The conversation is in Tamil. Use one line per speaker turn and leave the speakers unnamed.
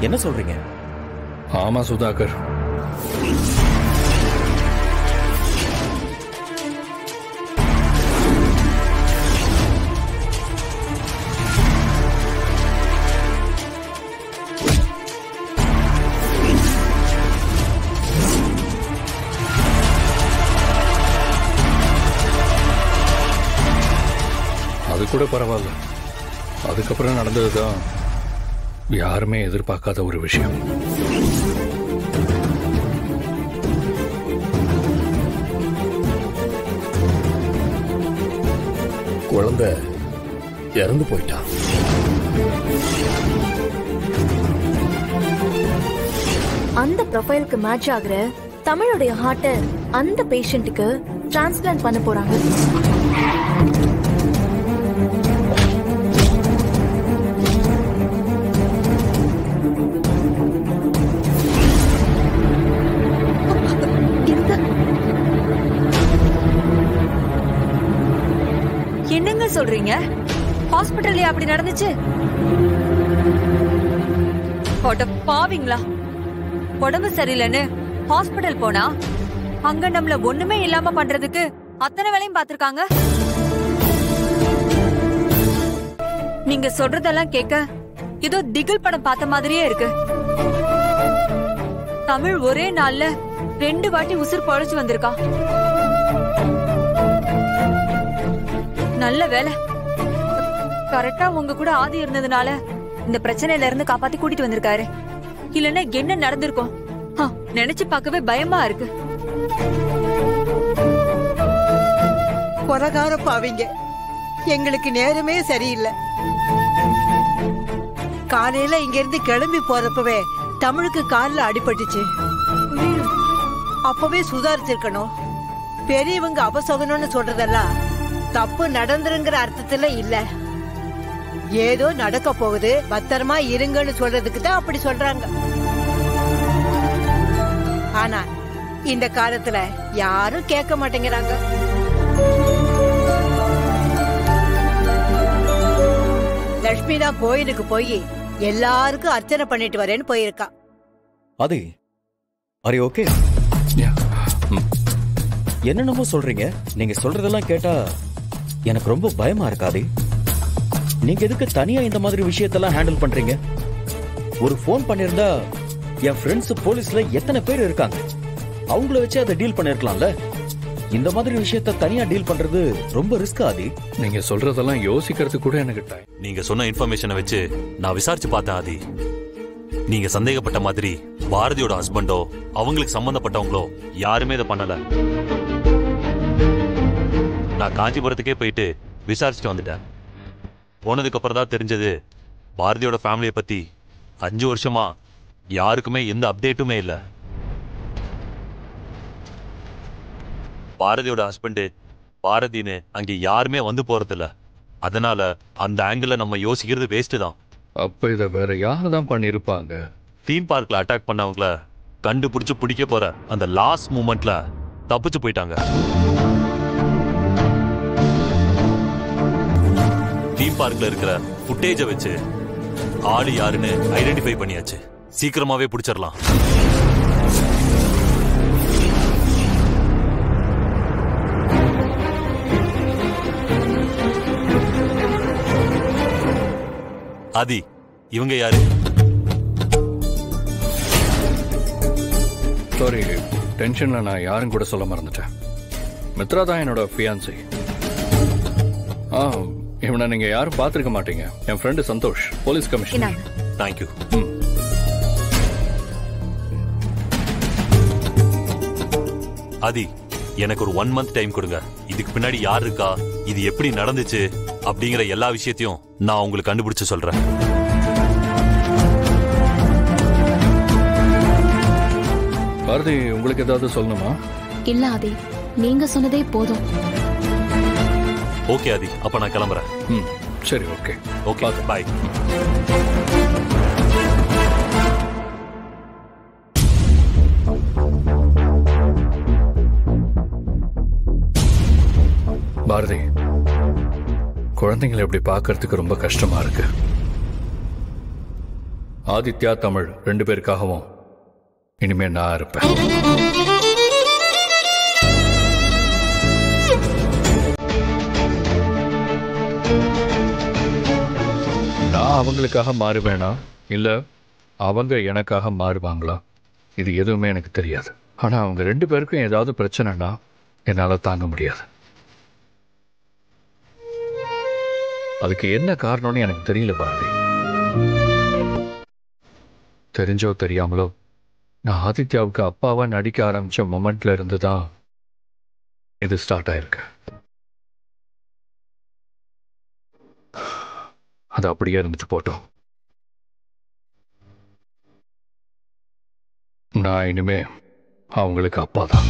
என்ன சொல்றீங்க?
ஆமா சுதாகர், அது கூட பரவாயில்ல. அதுக்கப்புறம் நடந்ததுதான் யாருமே எதிர்பார்க்காத ஒரு விஷயம்.
குழந்தை இறந்து போயிட்டா.
அந்த ப்ரொஃபைலுக்கு மேட்ச் ஆகுற தமிழுடைய ஹார்ட்டை அந்த பேஷண்ட்டுக்கு டிரான்ஸ்பிளான்ட் பண்ண போறாங்க.
என்னங்க சொல்றீங்க? ஹாஸ்பிட்டல்ல அப்படி நடந்துச்சு? பாவீங்களா, உடம்பு சரியில்லைன்னு ஹாஸ்பிட்டல் போனா அங்க நம்மள ஒண்ணுமே இல்லாம பண்றதுக்கு அத்தனை வேலையும் பாத்திருக்காங்க. நீங்க சொல்றதெல்லாம் கேட்க ஏதோ திகில் படம் பார்த்த மாதிரியே இருக்கு. தமிழ் ஒரே நாள்ல 2 வாட்டி உசுர் பொழைச்சு வந்திருக்கா. நல்ல வேலை, கரெக்டா உங்க கூட ஆதி இருந்ததுனால இந்த பிரச்சனையில இருந்து காப்பாத்தி கூட்டிட்டு வந்திருக்காரு. இல்லன்னா என்ன நடந்திருக்கும் நினைச்சு பார்க்கவே பயமா இருக்கு.
கொலகார பாவிங்க, எங்களுக்கு நேரமே சரியில்லை. காலையில இங்க இருந்து கிளம்பி போறப்பவே தமிழுக்கு காலில் அடிபட்டுச்சு. அப்பவே சுதாரிச்சிருக்கணும். பெரியவங்க அபசகுனம்னு சொல்றதெல்லாம் தப்பு நடந்துருங்கிற அர்த்தத்துல இல்ல. ஏதோ நடக்க போகுது, பத்திரமா இருங்கன்னு சொல்றதுக்கு தான் அப்படி சொல்றாங்க. ஆனா இந்த காலத்துல யாரும் கேட்க மாட்டேங்கிறாங்க. லட்சுமி தான் கோயிலுக்கு போய் எல்லாருக்கும் அர்ச்சனை பண்ணிட்டு வரேன்னு போயிருக்கா.
அது அரே ஓகே. என்னென்னமோ சொல்றீங்க. நீங்க சொல்றதெல்லாம் கேட்டா எனக்கு ரொம்ப பயமா இருக்காது. நீங்க எதுக்கு தனியா இந்த மாதிரி விஷயத்தெல்லாம் ஹேண்டில் பண்றீங்க? ஒரு போன் பண்ணிருந்தா என் ஃப்ரெண்ட்ஸ் போலீஸ்ல எத்தனை பேர் இருக்காங்க, அவங்கள வச்சு அதை டீல் பண்ணிருக்கலாம்ல. இந்த மாதிரி விஷயத்த தனியா டீல் பண்றது ரொம்ப ரிஸ்க் ஆதி.
நீங்க சொல்றதெல்லாம் யோசிக்கிறது கூட எனக்கு டைம்.
நீங்க சொன்ன இன்ஃபர்மேஷனை வச்சு நான் விசாரிச்சு பார்த்தேன் ஆதி. நீங்க சந்தேகப்பட்ட மாதிரி பாரதியோட ஹஸ்பண்டோ அவங்களுக்கு சம்பந்தப்பட்டவங்களோ யாருமே இதை பண்ணல. நான் காஞ்சிபுரத்துக்கே போயிட்டு விசாரிச்சுட்டு வந்துட்டேன். போனதுக்கு அப்புறம் தான் தெரிஞ்சது பாரதியோட ஃபேமிலியை பத்தி 5 வருஷமா யாருக்குமே எந்த அப்டேட்டுமே இல்லை. பாரதியோட ஹஸ்பண்டு பாரதின்னு அங்கே யாருமே வந்து போறதில்ல. அதனால அந்த ஆங்கிள் நம்ம யோசிக்கிறது வேஸ்ட் தான்.
அப்ப இதை வேற யாரு தான் பண்ணிருப்பாங்க?
தீம் பார்க்ல அட்டாக் பண்ணவங்கள கண்டுபிடிச்சு பிடிக்க போற அந்த லாஸ்ட் மூமெண்ட்ல தப்பிச்சு போயிட்டாங்க. தீம் பார்க்ல இருக்கிற ஃபுட்டேஜை வச்சு ஆளு யாருன்னு ஐடென்டிஃபை பண்ணியாச்சு. சீக்கிரமாவே பிடிச்சிடலாம். ஆதி, இவங்க யாரு?
சாரி, டென்ஷன்ல நான் யாரும் கூட சொல்ல மறந்துட்டேன். மித்ரா தான் என்னோட ஃபியான்சி. இவனை நீங்க யாரும் பார்த்திருக்க மாட்டீங்க. என் friend Santosh, police commissioner.
Thank you. Aadhi, எனக்கு ஒரு 1 month டைம் கொடுங்க. இதுக்கு பின்னாடி யார் இருக்கா, இது எப்படி நடந்துச்சு அப்படிங்கிற எல்லா விஷயத்தையும் நான் உங்களுக்கு கண்டுபிடிச்சு சொல்றேன்.
பாரதி, உங்களுக்கு ஏதாவது சொல்லணுமா?
இல்ல ஆதி, நீங்க சொன்னதே போதும்.
ஓகே ஆதி, அப்ப நான் கிளம்புறேன்.
சரி, ஓகே
ஓகே, பாய்.
பாரதி, குழந்தைங்களை இப்படி பார்க்கறதுக்கு ரொம்ப கஷ்டமா இருக்கு. ஆதித்யா தமிழ் 2 பேருக்காகவும் இனிமே நான் இருப்பேன். நான் அவங்களுக்காக மாறுவேனா இல்ல அவங்க எனக்காக மாறுவாங்களா, இது எதுவுமே எனக்கு தெரியாது. ஆனா அவங்க 2 பேருக்கும் ஏதாவது பிரச்சனைனா என்னால தாங்க முடியாது. அதுக்கு என்ன காரணம்னு எனக்கு தெரியல பாரதி. தெரிஞ்சோ தெரியாமலோ நான் ஆதித்யாவுக்கு அப்பாவா நடிக்க ஆரம்பிச்ச மொமெண்ட்ல இருந்து தான் இது ஸ்டார்ட் ஆயிருக்கு. அது அப்படியே இருந்துட்டு போட்டோம். நான் இனிமே அவங்களுக்கு அப்பா தான்.